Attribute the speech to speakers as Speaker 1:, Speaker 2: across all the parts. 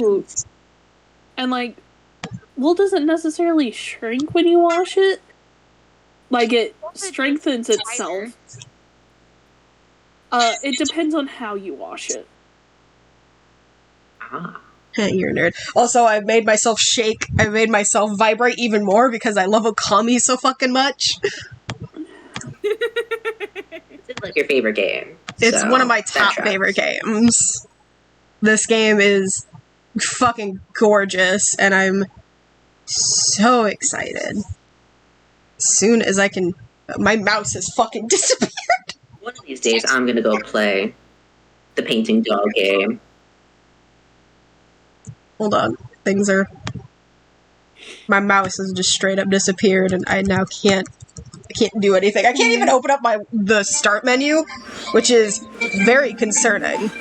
Speaker 1: cute. And, like, wool doesn't necessarily shrink when you wash it. Like, it strengthens itself. It depends on how you wash it.
Speaker 2: Ah.
Speaker 3: You're a nerd. Also, I've made myself shake. I made myself vibrate even more because I love Okami so fucking much.
Speaker 2: It's like your favorite game.
Speaker 3: It's
Speaker 2: so
Speaker 3: one of my
Speaker 2: that
Speaker 3: top
Speaker 2: tracks.
Speaker 3: favorite games. This game is fucking gorgeous, and I'm so excited. As soon as I can... My mouse has fucking disappeared!
Speaker 2: One of these days, I'm gonna go play the painting dog game.
Speaker 3: Hold on. Things are... My mouse has just straight up disappeared, and I now can't do anything. I can't even open up the start menu, which is very concerning.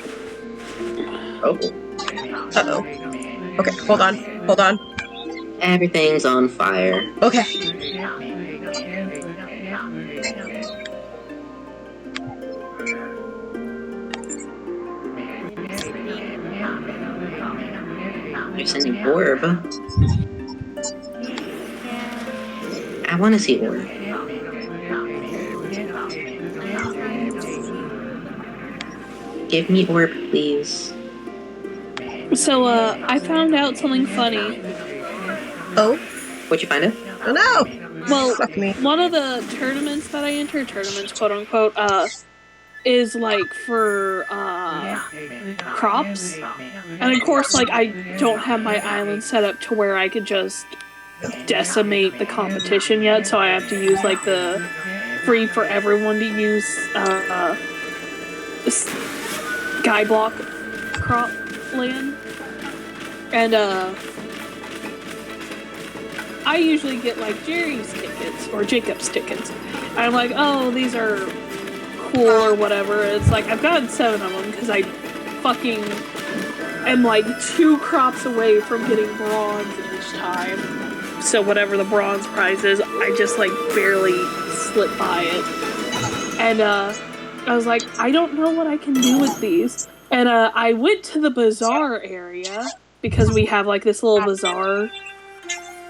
Speaker 2: Oh.
Speaker 3: Uh-oh. Okay, hold on.
Speaker 2: Everything's on fire.
Speaker 3: Okay.
Speaker 2: You're sending orb. I want to see orb. Give me orb, please.
Speaker 1: So, I found out something funny.
Speaker 3: Oh?
Speaker 2: What'd you find out?
Speaker 3: Oh no!
Speaker 1: Well,
Speaker 3: Fuck me.
Speaker 1: one of the tournaments that I enter, tournaments, quote-unquote, is, like, for, crops. And, of course, like, I don't have my island set up to where I could just decimate the competition yet, so I have to use, like, the free for everyone to use, skyblock crop land. And, I usually get, like, Jerry's tickets, or Jacob's tickets. And I'm like, oh, these are cool, or whatever. It's like, I've gotten 7 of them, because I fucking am, like, 2 crops away from getting bronze each time. So whatever the bronze prize is, I just, like, barely slip by it. And, I was like, I don't know what I can do with these. And, I went to the bazaar area, because we have, like, this little bazaar.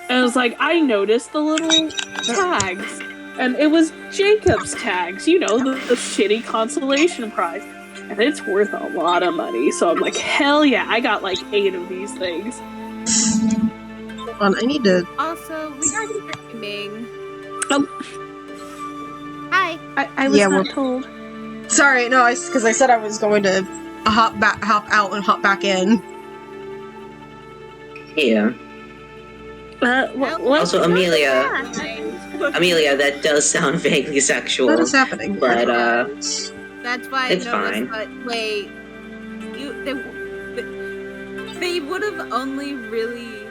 Speaker 1: And I was like, I noticed the little tags. And it was Jacob's tags, you know, the shitty consolation prize. And it's worth a lot of money. So I'm like, hell yeah, I got like 8 of these things.
Speaker 3: Hold on, I need to...
Speaker 4: Also, we are streaming.
Speaker 1: Oh.
Speaker 4: Hi.
Speaker 1: I was not told.
Speaker 3: Sorry, no, because I said I was going to hop out and hop back in.
Speaker 2: Yeah.
Speaker 1: What?
Speaker 2: Also, Amelia, that does sound vaguely sexual.
Speaker 3: What is happening?
Speaker 2: But,
Speaker 4: that's why
Speaker 2: it's
Speaker 4: I noticed,
Speaker 2: fine.
Speaker 4: but wait, they would have only really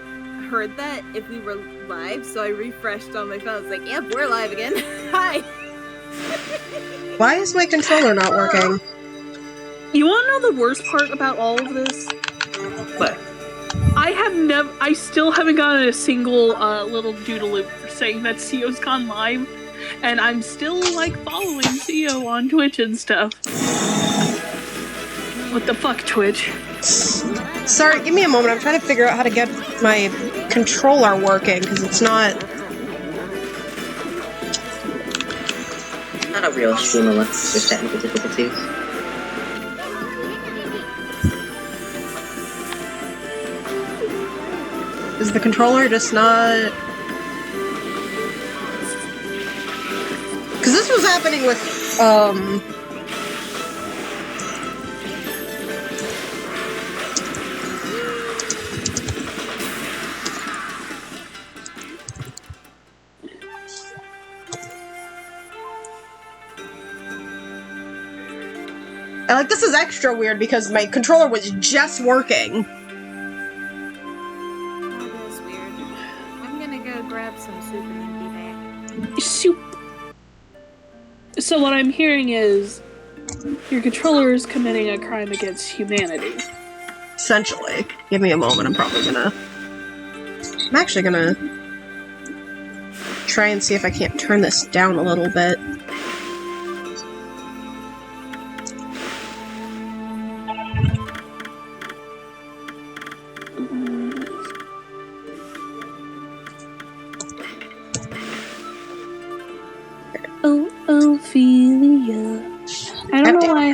Speaker 4: heard that if we were live, so I refreshed on my phone. It's like, yep, we're live again. Hi.
Speaker 3: Why is my controller not working?
Speaker 1: You want to know the worst part about all of this?
Speaker 2: What?
Speaker 1: I still haven't gotten a single little doodle for saying that CO's gone live, and I'm still like following CO on Twitch and stuff. What the fuck, Twitch?
Speaker 3: Sorry, give me a moment. I'm trying to figure out how to get my controller working because it's not.
Speaker 2: Not a real stream unless there's technical difficulties.
Speaker 3: Is the controller just not... Because this was happening with, like, this is extra weird because my controller was just working.
Speaker 4: Grab some soup and be back.
Speaker 1: Soup. So what I'm hearing is your controller is committing a crime against humanity.
Speaker 3: Essentially. Give me a moment. I'm actually gonna try and see if I can't turn this down a little bit.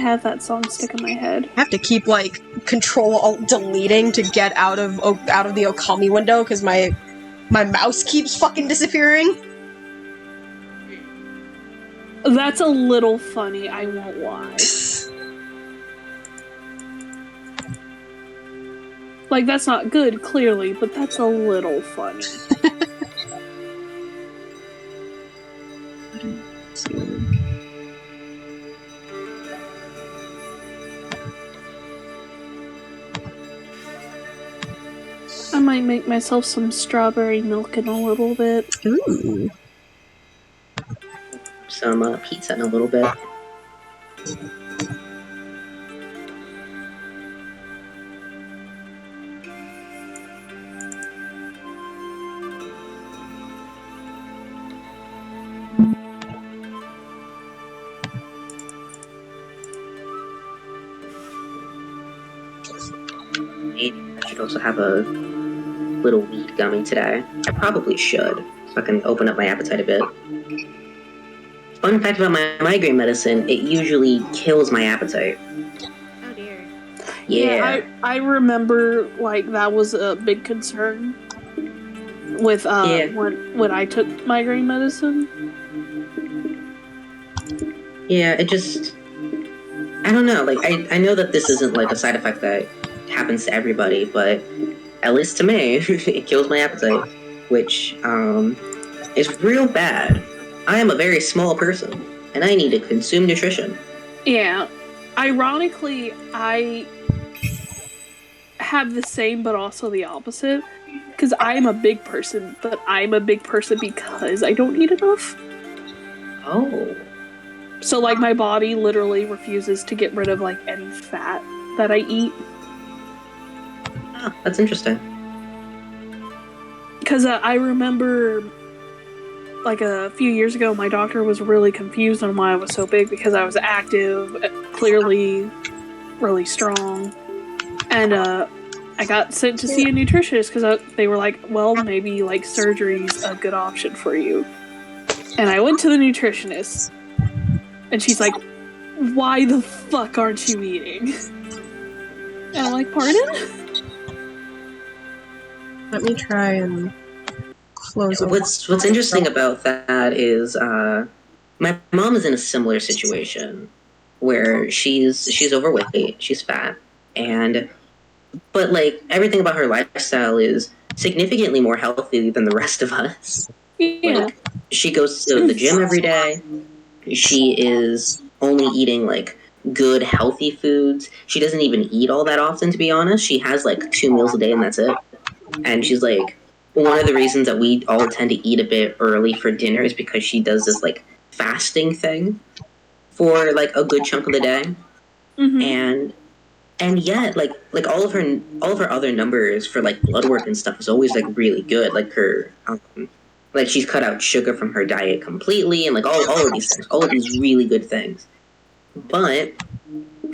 Speaker 1: have that song stuck in my head.
Speaker 3: I have to keep like Control-Alt-Deleting to get out of the Okami window because my mouse keeps fucking disappearing.
Speaker 1: That's a little funny, I won't lie. Like, that's not good, clearly, but that's a little funny. I might make myself some strawberry milk in a little bit.
Speaker 3: Ooh.
Speaker 2: Some pizza in a little bit. I should also have a little weed gummy today. I probably should, so I can open up my appetite a bit. Fun fact about my migraine medicine, it usually kills my appetite.
Speaker 4: Oh dear.
Speaker 2: Yeah.
Speaker 1: I remember, like, that was a big concern with, when I took migraine medicine.
Speaker 2: Yeah, it just... I don't know, like, I know that this isn't, like, a side effect that happens to everybody, but at least to me, it kills my appetite, which, is real bad. I am a very small person, and I need to consume nutrition.
Speaker 1: Yeah. Ironically, I have the same, but also the opposite. Because I'm a big person, but I'm a big person because I don't eat enough.
Speaker 2: Oh.
Speaker 1: So, like, my body literally refuses to get rid of, like, any fat that I eat.
Speaker 2: Oh, that's interesting.
Speaker 1: Because I remember, like, a few years ago, my doctor was really confused on why I was so big because I was active, clearly really strong. And I got sent to see a nutritionist because they were like, well, maybe, like, surgery's a good option for you. And I went to the nutritionist. And she's like, why the fuck aren't you eating? And I'm like, pardon?
Speaker 3: Let me try and close it.
Speaker 2: What's interesting about that is my mom is in a similar situation where she's overweight, she's fat, but like everything about her lifestyle is significantly more healthy than the rest of us.
Speaker 1: Yeah.
Speaker 2: Like, she goes to the gym every day. She is only eating, like, good, healthy foods. She doesn't even eat all that often, to be honest. She has, like, 2 meals a day, and that's it. And she's like, one of the reasons that we all tend to eat a bit early for dinner is because she does this, like, fasting thing for, like, a good chunk of the day.
Speaker 1: Mm-hmm.
Speaker 2: And yet, like all of her other numbers for, like, blood work and stuff is always, like, really good. Like, her... like, she's cut out sugar from her diet completely, and, like, all of these things. All of these really good things. But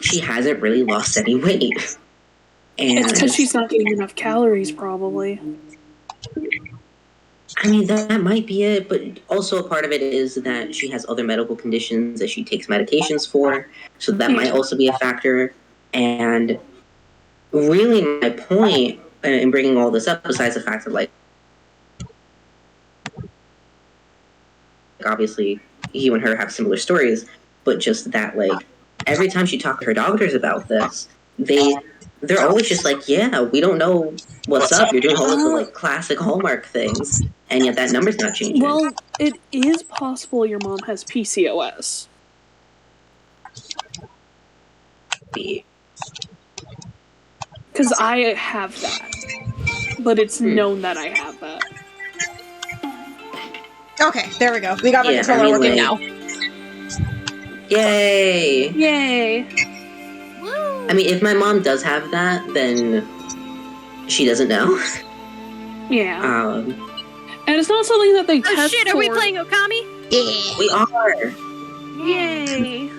Speaker 2: she hasn't really lost any weight. And
Speaker 1: It's because she's not getting enough calories, probably.
Speaker 2: I mean, that might be it, but also a part of it is that she has other medical conditions that she takes medications for, so that might also be a factor. And really, my point in bringing all this up, besides the fact that, like, obviously you and her have similar stories, but just that, like, every time she talked to her doctors about this, they're always just like, yeah, we don't know what's up. You're doing all of the, like, classic Hallmark things, and yet that number's not changing.
Speaker 1: Well, it is possible your mom has PCOS. Because I have that. But it's known that I have that.
Speaker 3: Okay, there we go. We got my controller working now.
Speaker 2: Yay!
Speaker 1: Yay!
Speaker 4: Woo!
Speaker 2: I mean, if my mom does have that, then she doesn't know.
Speaker 1: Yeah. And it's not something that they test
Speaker 4: Oh shit, are
Speaker 1: for.
Speaker 4: we playing Okami?
Speaker 3: Yeah.
Speaker 2: We are.
Speaker 1: Yay!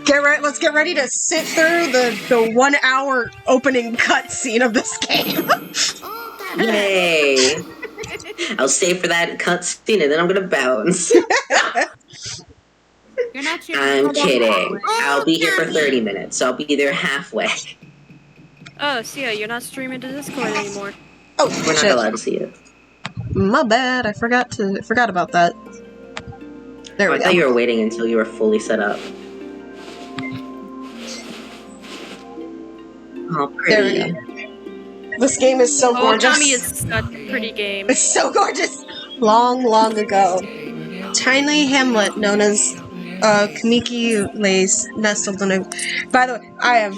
Speaker 3: Let's get ready to sit through the 1 hour opening cutscene of this game.
Speaker 2: Yay! I'll stay for that cutscene and then I'm gonna bounce.
Speaker 4: You're not cheering.
Speaker 2: I'm kidding.
Speaker 4: Oh,
Speaker 2: I'll be here for
Speaker 4: Okami!
Speaker 2: 30 minutes, so I'll be there halfway.
Speaker 5: Oh, Sia, you're not streaming to Discord anymore.
Speaker 3: Oh,
Speaker 2: We're not
Speaker 3: shit.
Speaker 2: allowed to see it.
Speaker 3: My bad. I forgot about that. There
Speaker 2: I
Speaker 3: we
Speaker 2: thought
Speaker 3: go.
Speaker 2: you were waiting until you were fully set up. Oh,
Speaker 3: There we
Speaker 2: pretty.
Speaker 3: go. This game is so gorgeous.
Speaker 5: Okami is such a pretty game.
Speaker 3: It's so gorgeous. Long ago, tiny hamlet known as Kamiki lays nestled in a. By the way, I am.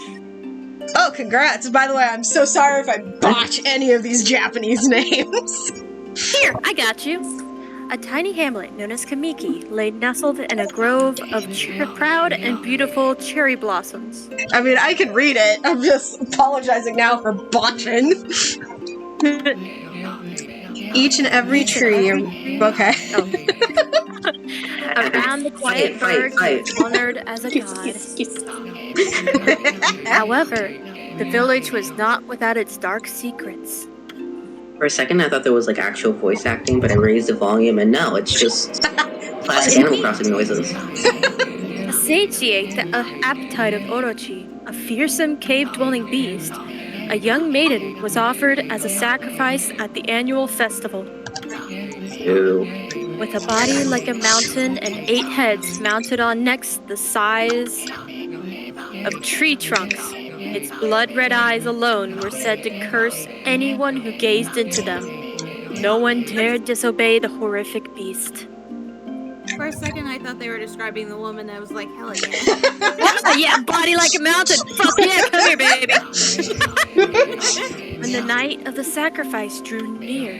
Speaker 3: Oh, congrats! By the way, I'm so sorry if I botch any of these Japanese names.
Speaker 5: Here, I got you. A tiny hamlet known as Kamiki lay nestled in a grove of proud and beautiful cherry blossoms.
Speaker 3: I mean, I can read it. I'm just apologizing now for botching. Each and every tree. Okay.
Speaker 5: Oh. Around the quiet bird
Speaker 2: fight.
Speaker 5: honored as a god. However, the village was not without its dark secrets.
Speaker 2: For a second, I thought there was like actual voice acting, but I raised the volume, and no, it's just classic Animal Crossing noises.
Speaker 5: To satiate the appetite of Orochi, a fearsome cave-dwelling beast, a young maiden was offered as a sacrifice at the annual festival.
Speaker 2: Ew.
Speaker 5: With a body like a mountain and 8 heads mounted on necks the size of tree trunks, its blood-red eyes alone were said to curse anyone who gazed into them. No one dared disobey the horrific beast.
Speaker 4: For a second, I thought they were describing the woman. I was like, hell yeah.
Speaker 5: Yeah, body like a mountain. Fuck yeah, come here, baby. When the night of the sacrifice drew near,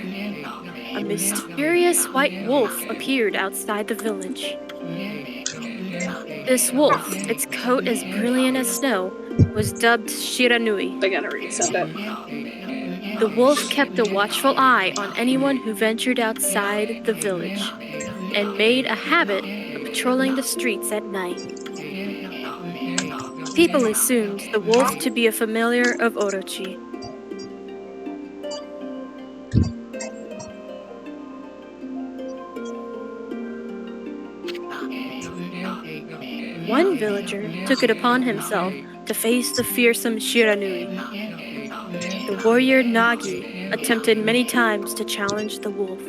Speaker 5: a mysterious white wolf appeared outside the village. This wolf, its coat as brilliant as snow, was dubbed Shiranui.
Speaker 1: I gotta reset that.
Speaker 5: The wolf kept a watchful eye on anyone who ventured outside the village, and made a habit of patrolling the streets at night. People assumed the wolf to be a familiar of Orochi. One villager took it upon himself to face the fearsome Shiranui. The warrior Nagi attempted many times to challenge the wolf,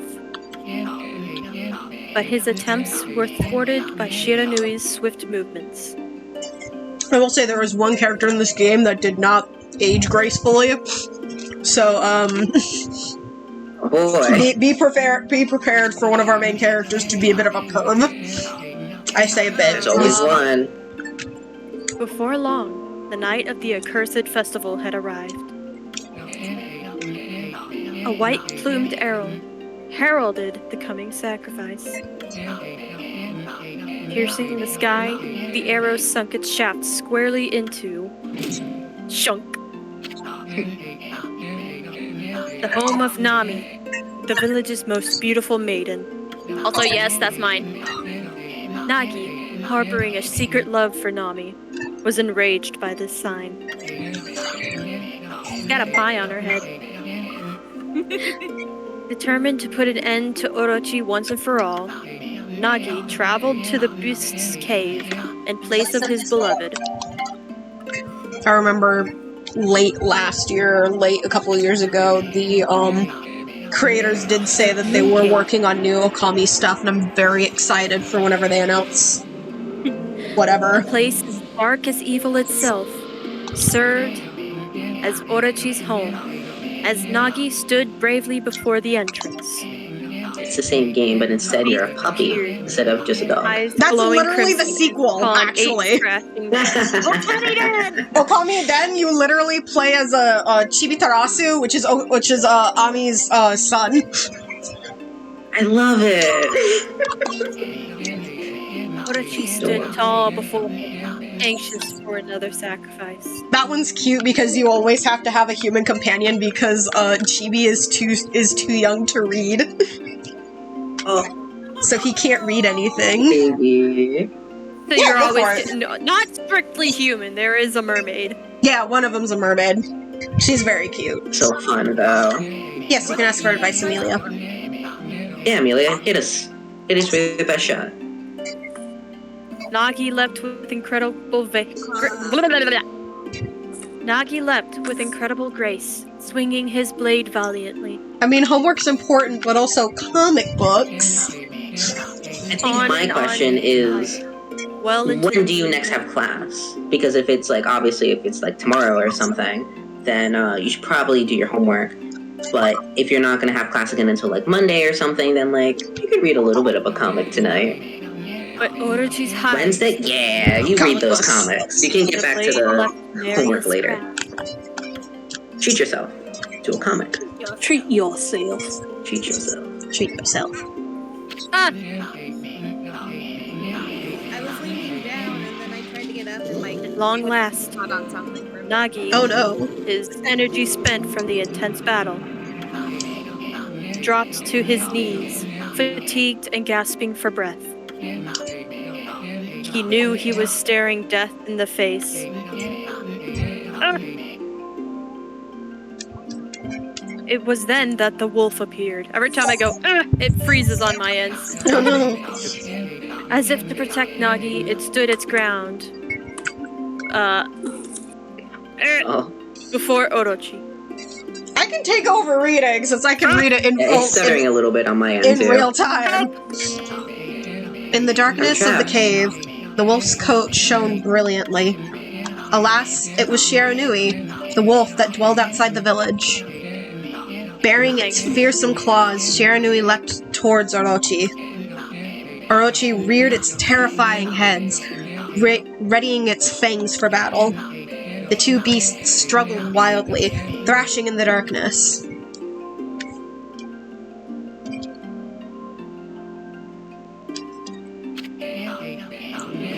Speaker 5: but his attempts were thwarted by Shiranui's swift movements.
Speaker 3: I will say there was one character in this game that did not age gracefully. So,
Speaker 2: Oh boy.
Speaker 3: be prepared for one of our main characters to be a bit of a perv. I say a bit.
Speaker 2: There's always one.
Speaker 5: Before long, the night of the accursed festival had arrived. A white-plumed arrow heralded the coming sacrifice. Piercing the sky, the arrow sunk its shaft squarely into Shunk, the home of Nami, the village's most beautiful maiden. Also, yes, that's mine. Nagi, harboring a secret love for Nami, was enraged by this sign. She's got a pie on her head. Determined to put an end to Orochi once and for all, Nagi traveled to the beast's cave in place of his beloved.
Speaker 3: I remember late last year, or late a couple of years ago, the creators did say that they were working on new Okami stuff, and I'm very excited for whenever they announce whatever.
Speaker 5: A place as dark as evil itself served as Orochi's home, as Nagi stood bravely before the entrance.
Speaker 2: It's the same game, but instead you're a puppy instead of just a dog.
Speaker 5: Eyes
Speaker 3: That's
Speaker 5: glowing
Speaker 3: literally the
Speaker 5: crimson,
Speaker 3: sequel,
Speaker 5: calling
Speaker 3: actually.
Speaker 5: eight crashing down.
Speaker 3: Okami and Den, you literally play as a Chibitarasu, which is Ami's son.
Speaker 2: I love it.
Speaker 5: Orochi stood tall before him, anxious for another sacrifice.
Speaker 3: That one's cute because you always have to have a human companion because Chibi is too young to read.
Speaker 2: Oh,
Speaker 3: So he can't read anything.
Speaker 2: baby.
Speaker 5: So
Speaker 3: Yeah,
Speaker 5: you're
Speaker 3: go for
Speaker 5: always not strictly human. There is a mermaid.
Speaker 3: Yeah, one of them's a mermaid. She's very cute.
Speaker 2: So fun, though.
Speaker 3: Yes, you can ask for advice, Amelia.
Speaker 2: Yeah, Amelia, hit us. Hit us with your best shot.
Speaker 5: Nagi leapt with incredible Nagi leapt with incredible grace, swinging his blade valiantly.
Speaker 3: I mean, homework's important, but also comic books.
Speaker 2: I think
Speaker 5: On
Speaker 2: my
Speaker 5: and
Speaker 2: question
Speaker 5: on.
Speaker 2: is,
Speaker 5: Well into
Speaker 2: when
Speaker 5: the
Speaker 2: do you next have class? Because if it's like, obviously, if it's like tomorrow or something, then you should probably do your homework. But if you're not going to have class again until like Monday or something, then like, you could read a little bit of a comic tonight.
Speaker 5: But Orochi's high.
Speaker 2: Wednesday? Yeah, you
Speaker 3: Comic
Speaker 2: read those
Speaker 3: books.
Speaker 2: comics. You can get back to the homework later. Treat yourself to a comic.
Speaker 1: Treat yourself.
Speaker 2: Treat yourself.
Speaker 3: Treat yourself.
Speaker 5: Ah!
Speaker 4: I was leaning down and then I tried to get up and my
Speaker 5: At long last,
Speaker 4: caught on something.
Speaker 5: Nagi,
Speaker 3: Oh no.
Speaker 5: his energy spent from the intense battle, dropped to his knees, fatigued and gasping for breath. He knew he was staring death in the face. Ah! It was then that the wolf appeared. Every time I go, it freezes on my ends.
Speaker 3: Oh no.
Speaker 5: As if to protect Nagi, it stood its ground.
Speaker 2: Oh,
Speaker 5: Before Orochi.
Speaker 3: I can take over reading since I can read it in,
Speaker 2: yeah, it's stuttering a little bit on my end
Speaker 3: in
Speaker 2: too.
Speaker 3: real time. In the darkness of the cave, the wolf's coat shone brilliantly. Alas, it was Shiranui, the wolf that dwelled outside the village. Bearing its fearsome claws, Shiranui leapt towards Orochi. Orochi reared its terrifying heads, readying its fangs for battle. The two beasts struggled wildly, thrashing in the darkness.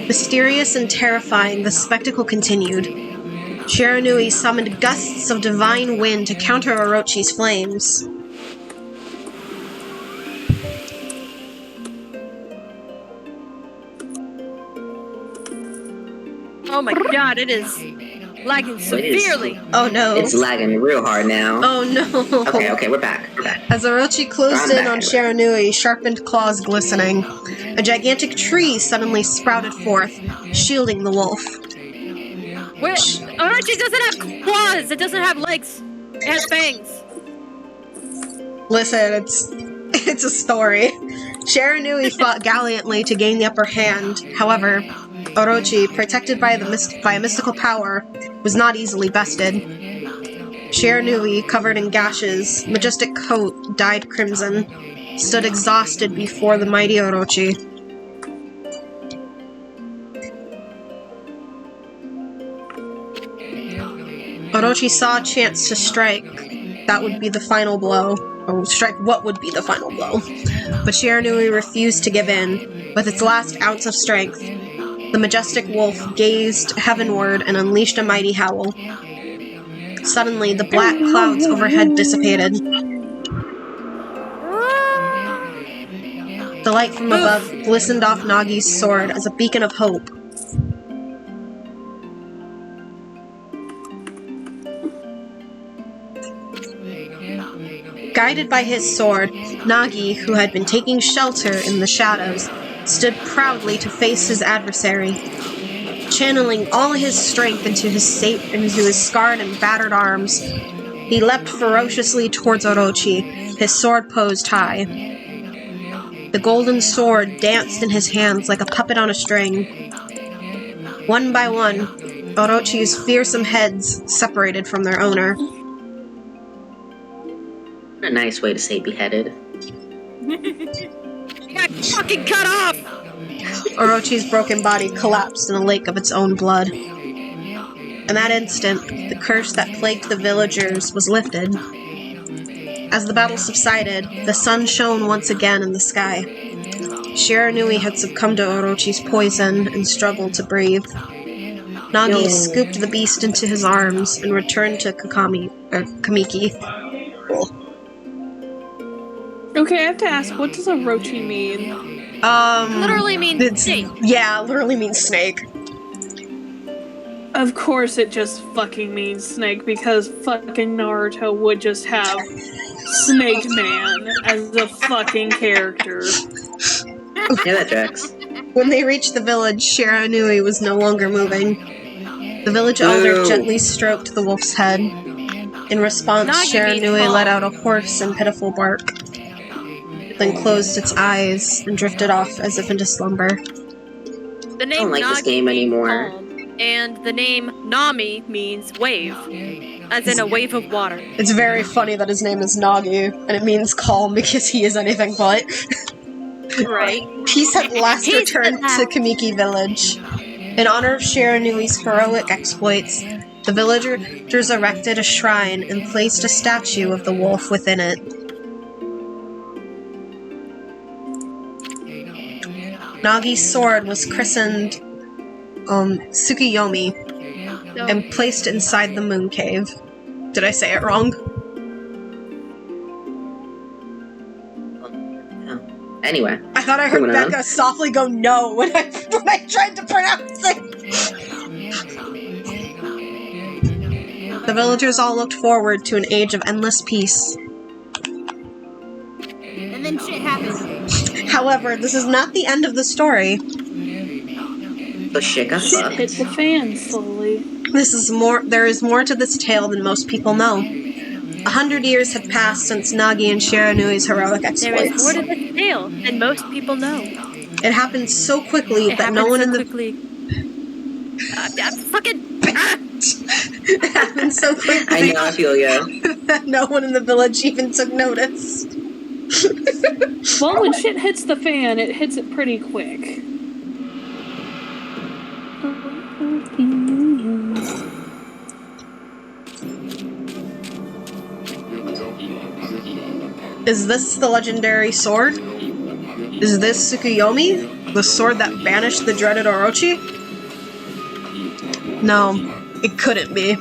Speaker 3: Mysterious and terrifying, the spectacle continued. Shiranui summoned gusts of divine wind to counter Orochi's flames.
Speaker 5: Oh my god, it is lagging severely.
Speaker 3: Oh no.
Speaker 2: It's lagging real hard now.
Speaker 3: Oh no.
Speaker 2: Okay, we're back. We're back.
Speaker 3: As Orochi closed in on Shiranui, sharpened claws glistening, a gigantic tree suddenly sprouted forth, shielding the wolf.
Speaker 5: Wait, Orochi doesn't have claws! It doesn't have legs! It has fangs!
Speaker 3: Listen, it's a story. Shiranui fought gallantly to gain the upper hand. However, Orochi, protected by a mystical power, was not easily bested. Shiranui, covered in gashes, majestic coat dyed crimson, stood exhausted before the mighty Orochi. Orochi saw a chance to strike. That would be the final blow. Or strike what would be the final blow. But Shiranui refused to give in. With its last ounce of strength, the majestic wolf gazed heavenward and unleashed a mighty howl. Suddenly, the black clouds overhead dissipated. The light from above glistened off Nagi's sword as a beacon of hope. Guided by his sword, Nagi, who had been taking shelter in the shadows, stood proudly to face his adversary. Channeling all his strength into his scarred and battered arms, he leapt ferociously towards Orochi, his sword posed high. The golden sword danced in his hands like a puppet on a string. One by one, Orochi's fearsome heads separated from their owner.
Speaker 2: A nice way to say beheaded.
Speaker 5: You got fucking cut off!
Speaker 3: Orochi's broken body collapsed in a lake of its own blood. In that instant, the curse that plagued the villagers was lifted. As the battle subsided, the sun shone once again in the sky. Shiranui had succumbed to Orochi's poison and struggled to breathe. Nagi scooped the beast into his arms and returned to Kamiki.
Speaker 1: Okay, I have to ask, what does Orochi mean?
Speaker 5: Literally means snake.
Speaker 3: Yeah, literally means snake.
Speaker 1: Of course it just fucking means snake, because fucking Naruto would just have Snake Man as a fucking character.
Speaker 2: Yeah, that tracks.
Speaker 3: When they reached the village, Shiranui was no longer moving. The village elder
Speaker 2: Boo.
Speaker 3: gently stroked the wolf's head. In response,
Speaker 5: Nagi means
Speaker 3: Shiranui let
Speaker 5: calm.
Speaker 3: out a hoarse and pitiful bark, then closed its eyes and drifted off as if into slumber.
Speaker 5: The name
Speaker 2: don't like this
Speaker 5: Nagi
Speaker 2: game
Speaker 5: means
Speaker 2: anymore.
Speaker 5: calm, and the name Nami means wave, as in a wave of water.
Speaker 3: It's very funny that his name is Nagi, and it means calm because he is anything but.
Speaker 5: Right?
Speaker 3: Peace at last
Speaker 5: Peace
Speaker 3: returned
Speaker 5: at last.
Speaker 3: to Kamiki village. In honor of Shiranui's heroic exploits, the villagers erected a shrine and placed a statue of the wolf within it. Nagi's sword was christened Tsukuyomi and placed inside the moon cave. Did I say it wrong?
Speaker 2: Anyway,
Speaker 3: I thought I heard
Speaker 2: Moving on.
Speaker 3: Becca softly go no when I tried to pronounce it. The villagers all looked forward to an age of endless peace.
Speaker 4: And then shit happened.
Speaker 3: However, this is not the end of the story.
Speaker 2: the shit got
Speaker 1: Shit
Speaker 2: fucked.
Speaker 1: hit the fan slowly.
Speaker 3: There is more to this tale than most people know. 100 years have passed since Nagi and Shiranui's heroic
Speaker 5: There is
Speaker 3: exploits.
Speaker 5: more to this tale than most people know.
Speaker 3: It happened so quickly
Speaker 5: It
Speaker 3: that no
Speaker 5: happened
Speaker 3: one
Speaker 5: so
Speaker 3: in the
Speaker 5: quickly.
Speaker 3: it happened so
Speaker 2: I
Speaker 3: quickly
Speaker 2: know, I feel ya.
Speaker 3: that no one in the village even took notice.
Speaker 1: Well, when shit hits the fan, it hits it pretty quick.
Speaker 3: Is this the legendary sword? Is this Tsukuyomi? The sword that banished the dreaded Orochi? No, it couldn't be.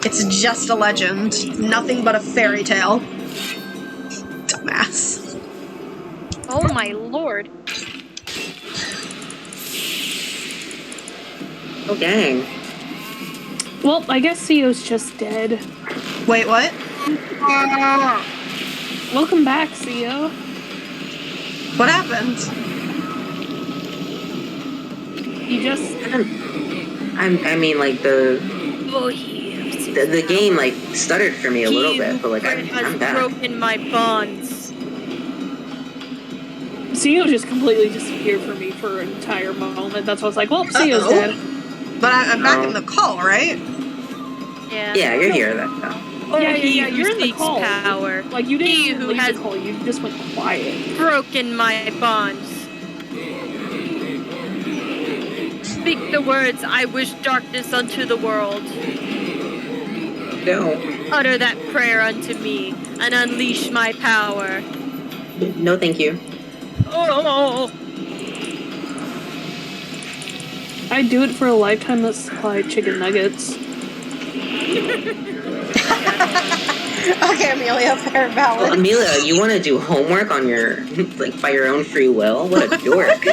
Speaker 3: It's just a legend. Nothing but a fairy tale. Dumbass.
Speaker 5: Oh my lord.
Speaker 2: Oh, dang.
Speaker 1: Well, I guess Sio's just dead.
Speaker 3: Wait, what?
Speaker 1: Welcome back, Sio.
Speaker 3: What happened?
Speaker 1: You just...
Speaker 2: I mean, like, the
Speaker 5: Oh, he
Speaker 2: game, like, stuttered for me a little bit, but, like, I'm
Speaker 5: has
Speaker 2: back.
Speaker 5: broken my bonds.
Speaker 1: Sio just completely disappeared from me for an entire moment. That's why I was like, well, Sio's
Speaker 3: Uh-oh.
Speaker 1: dead.
Speaker 3: But I'm back
Speaker 2: Oh.
Speaker 3: in the call, right?
Speaker 5: Yeah.
Speaker 2: Yeah, you're here, though.
Speaker 5: Oh,
Speaker 1: Yeah,
Speaker 5: he
Speaker 1: yeah,
Speaker 5: who
Speaker 1: you're in the
Speaker 5: seeks
Speaker 1: call.
Speaker 5: power.
Speaker 1: Like, you didn't
Speaker 5: He
Speaker 1: even
Speaker 5: who
Speaker 1: leave
Speaker 5: has
Speaker 1: the call, you just went quiet.
Speaker 5: broken my bonds. Speak the words, I wish darkness unto the world.
Speaker 2: No.
Speaker 5: Utter that prayer unto me, and unleash my power.
Speaker 2: No, thank you.
Speaker 5: Oh!
Speaker 1: I'd do it for a lifetime of supply of chicken nuggets.
Speaker 3: Okay, Amelia, fair
Speaker 2: Well,
Speaker 3: valid.
Speaker 2: Amelia, you want to do homework on your, like, by your own free will? What a dork.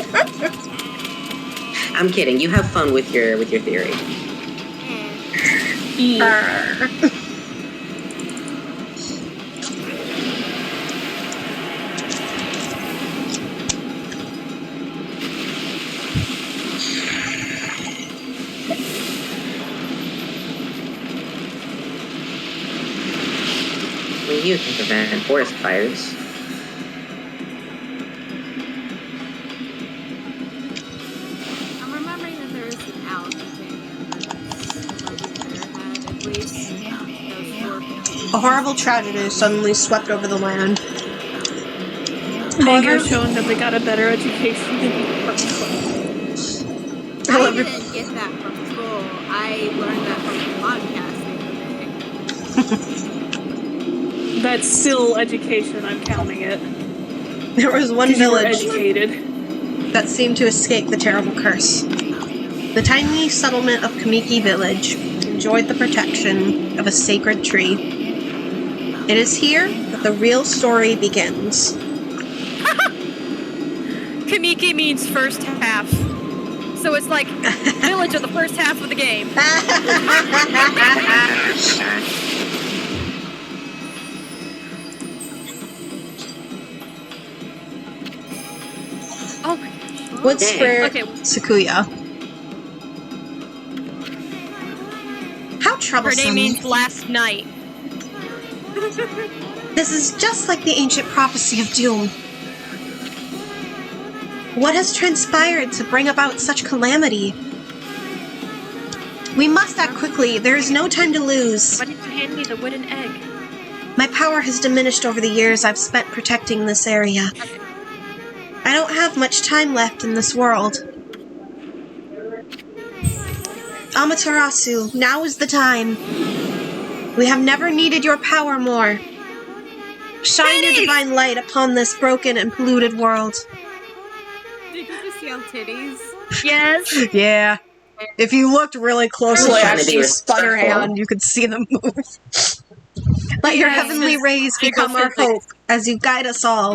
Speaker 2: I'm kidding. You have fun with your theory. I mean, you can prevent forest fires.
Speaker 4: I'm remembering that there was an owl companion that at least
Speaker 3: A horrible tragedy suddenly swept over the land.
Speaker 1: Anger showing that they got a better education than people from school.
Speaker 4: I
Speaker 3: However,
Speaker 4: didn't get that from school. I learned that from podcasting.
Speaker 1: That's still education, I'm counting it.
Speaker 3: there was one
Speaker 1: Because you were
Speaker 3: village
Speaker 1: educated.
Speaker 3: that seemed to escape the terrible curse. The tiny settlement of Kamiki Village enjoyed the protection of a sacred tree. It is here that the real story begins.
Speaker 5: Kamiki means first half. So it's like village of the first half of the game. Oh my gosh.
Speaker 3: Wood
Speaker 2: Dang.
Speaker 3: Spirit
Speaker 5: Okay.
Speaker 3: Sakuya. How
Speaker 5: Her
Speaker 3: troublesome.
Speaker 5: name means last night.
Speaker 3: This is just like the ancient prophecy of doom. What has transpired to bring about such calamity? We must act quickly. There is no time to lose.
Speaker 5: Why didn't you hand me the wooden egg?
Speaker 3: My power has diminished over the years I've spent protecting this area. I don't have much time left in this world. Amaterasu, now is the time. We have never needed your power more. Shine your divine light upon this broken and polluted world.
Speaker 4: Did you just yell titties?
Speaker 5: Yes.
Speaker 3: Yeah. If you looked really closely
Speaker 2: I was trying
Speaker 3: as
Speaker 2: to be
Speaker 3: she spun her
Speaker 2: respectful.
Speaker 3: hand, you could see them move. Let your
Speaker 5: Yes,
Speaker 3: heavenly
Speaker 5: just
Speaker 3: rays become our
Speaker 5: physics.
Speaker 3: hope as you guide us all.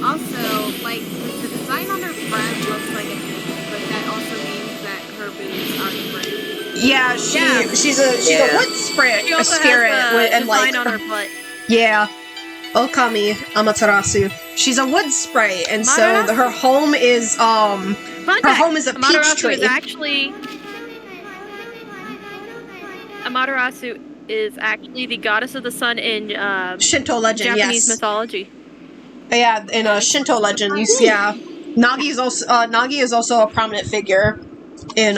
Speaker 4: Also, like, the design on her front looks like a knee, but that also means that her boobs are free.
Speaker 3: Yeah,
Speaker 5: Yeah.
Speaker 3: she's a
Speaker 2: Yeah.
Speaker 3: wood spirit,
Speaker 5: She
Speaker 3: a
Speaker 5: also
Speaker 3: spirit,
Speaker 5: has
Speaker 3: with-
Speaker 5: a
Speaker 3: and like
Speaker 5: design on her butt.
Speaker 3: yeah, Okami Amaterasu. She's a wood sprite, and so
Speaker 5: Amaterasu.
Speaker 3: her home is
Speaker 5: Fun
Speaker 3: her
Speaker 5: fact,
Speaker 3: home is a peach
Speaker 5: Amaterasu
Speaker 3: tree.
Speaker 5: is actually Amaterasu is actually the goddess of the sun in
Speaker 3: Shinto legend,
Speaker 5: Japanese
Speaker 3: yes.
Speaker 5: mythology.
Speaker 3: Yeah, in a Shinto legend, yeah. Nagi is also a prominent figure in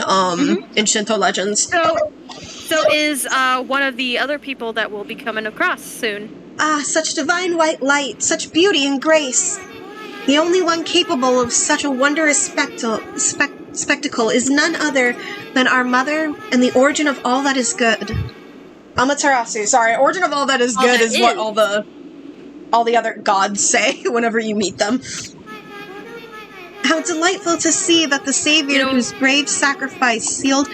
Speaker 3: in Shinto legends.
Speaker 5: So is one of the other people that will be coming across soon.
Speaker 3: Ah, such divine white light, such beauty and grace. The only one capable of such a wondrous spectacle is none other than our mother and the origin of all that is good. Amaterasu, sorry, origin of all that is
Speaker 5: All
Speaker 3: good
Speaker 5: that
Speaker 3: is what
Speaker 5: is.
Speaker 3: all the other gods say whenever you meet them. How delightful to see that the savior
Speaker 5: You know-
Speaker 3: whose brave sacrifice sealed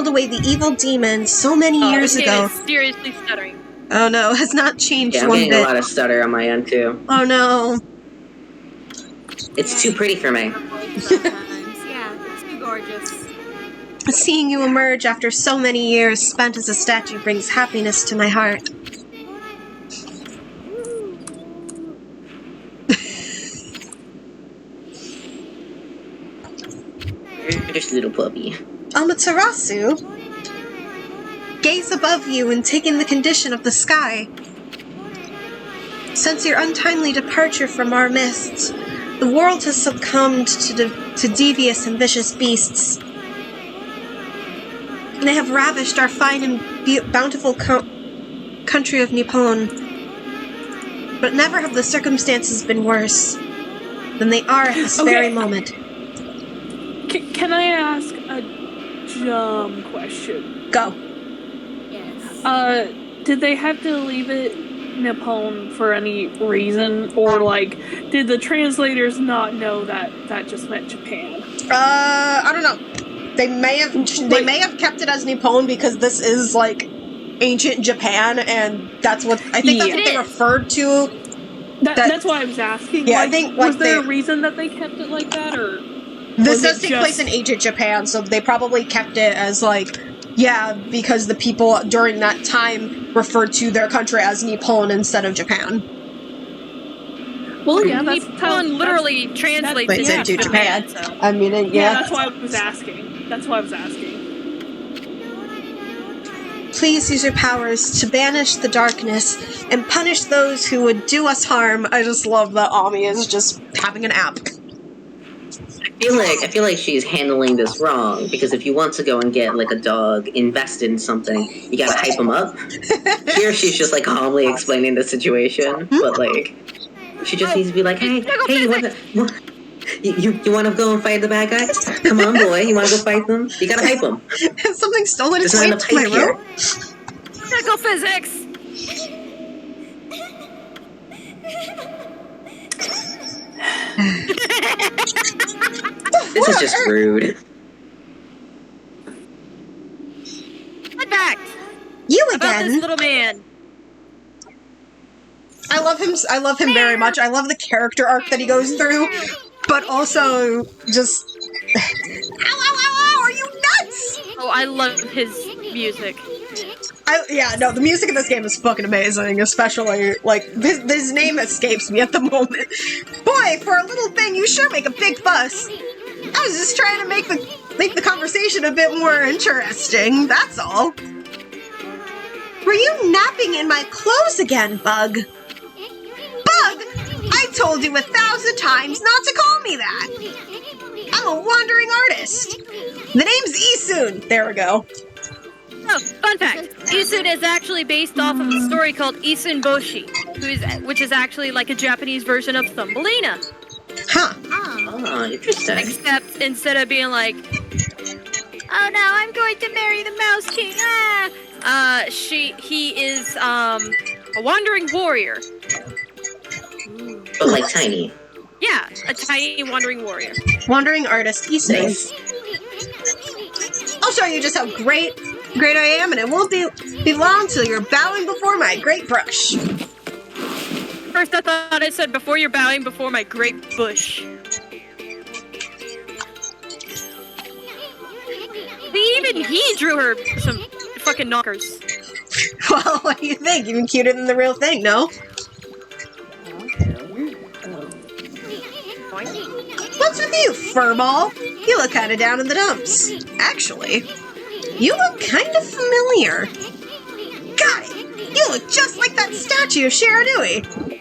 Speaker 3: away the evil demon so many years
Speaker 5: this game
Speaker 3: ago.
Speaker 5: is seriously stuttering.
Speaker 3: Oh no, has not changed
Speaker 2: Yeah, I'm
Speaker 3: one
Speaker 2: getting a
Speaker 3: bit.
Speaker 2: lot of stutter on my end too.
Speaker 3: Oh no.
Speaker 2: It's too pretty for me.
Speaker 4: Sometimes, yeah, it's too gorgeous.
Speaker 3: Seeing you emerge after so many years spent as a statue brings happiness to my heart.
Speaker 2: You're just a little puppy.
Speaker 3: Amaterasu? Gaze above you and take in the condition of the sky. Since your untimely departure from our midst, the world has succumbed to devious and vicious beasts. They have ravished our fine and bountiful country of Nippon. But never have the circumstances been worse than they are at this very moment.
Speaker 1: Can I ask a dumb question?
Speaker 3: Go.
Speaker 4: Yes.
Speaker 1: Did they have to leave it Nippon for any reason, or like, did the translators not know that that just meant Japan?
Speaker 3: I don't know. They may have kept it as Nippon because this is like ancient Japan, and that's what I think that's what they referred to.
Speaker 1: That's why I was asking.
Speaker 3: Yeah,
Speaker 1: like,
Speaker 3: I think
Speaker 1: was there a reason that they kept it like that, or
Speaker 3: this
Speaker 1: was
Speaker 3: does
Speaker 1: it
Speaker 3: take place in ancient Japan, so they probably kept it as like, yeah, because the people during that time referred to their country as Nippon instead of Japan.
Speaker 1: Well, yeah, that's
Speaker 5: Nippon literally translates
Speaker 3: It's into Japan.
Speaker 5: so.
Speaker 3: I mean,
Speaker 1: Yeah, that's why I was asking.
Speaker 3: Please use your powers to banish the darkness and punish those who would do us harm. I just love that Ami is just having an app.
Speaker 2: I feel like she's handling this wrong, because if you want to go and get like a dog, invest in something, you gotta hype him up. Here she's just like calmly explaining the situation, but like she just needs to be like, hey, you want to go and fight the bad guys? Come on, boy, you want to go fight them? You gotta hype them.
Speaker 3: Has something stolen its
Speaker 2: There's
Speaker 3: way
Speaker 2: not enough
Speaker 3: into my
Speaker 2: hype here.
Speaker 3: room?
Speaker 5: Technical physics!
Speaker 2: This is just rude.
Speaker 5: Fun fact
Speaker 3: You
Speaker 5: about
Speaker 3: again?
Speaker 5: this little man.
Speaker 3: I love him very much. I love the character arc that he goes through, but also just ow, are you nuts?
Speaker 5: Oh, I love his music.
Speaker 3: Yeah, no, the music in this game is fucking amazing, especially, like, his name escapes me at the moment. Boy, for a little thing, you sure make a big fuss. I was just trying to make the conversation a bit more interesting, that's all. Were you napping in my clothes again, Bug? Bug! I told you 1,000 times not to call me that! I'm a wandering artist. The name's Isun. There we go.
Speaker 5: Oh, fun fact. Isun is actually based off of a story called Isun Boshi, which is actually like a Japanese version of Thumbelina.
Speaker 3: Huh.
Speaker 2: Oh, interesting.
Speaker 5: Except instead of being like, oh no, I'm going to marry the Mouse King, he is a wandering warrior.
Speaker 2: But like tiny.
Speaker 5: Yeah, a tiny wandering warrior.
Speaker 3: Wandering artist Isun.
Speaker 2: Nice.
Speaker 3: I'll show you just how great I am, and it won't be long till you're bowing before my great brush.
Speaker 5: First I thought it said before you're bowing before my great bush. Even he drew her some fucking knockers.
Speaker 3: Well, what do you think? Even cuter than the real thing, no? What's with you, furball? You look kind of down in the dumps. Actually, you look kind of familiar. Got it! You look just like that statue of Shiradui.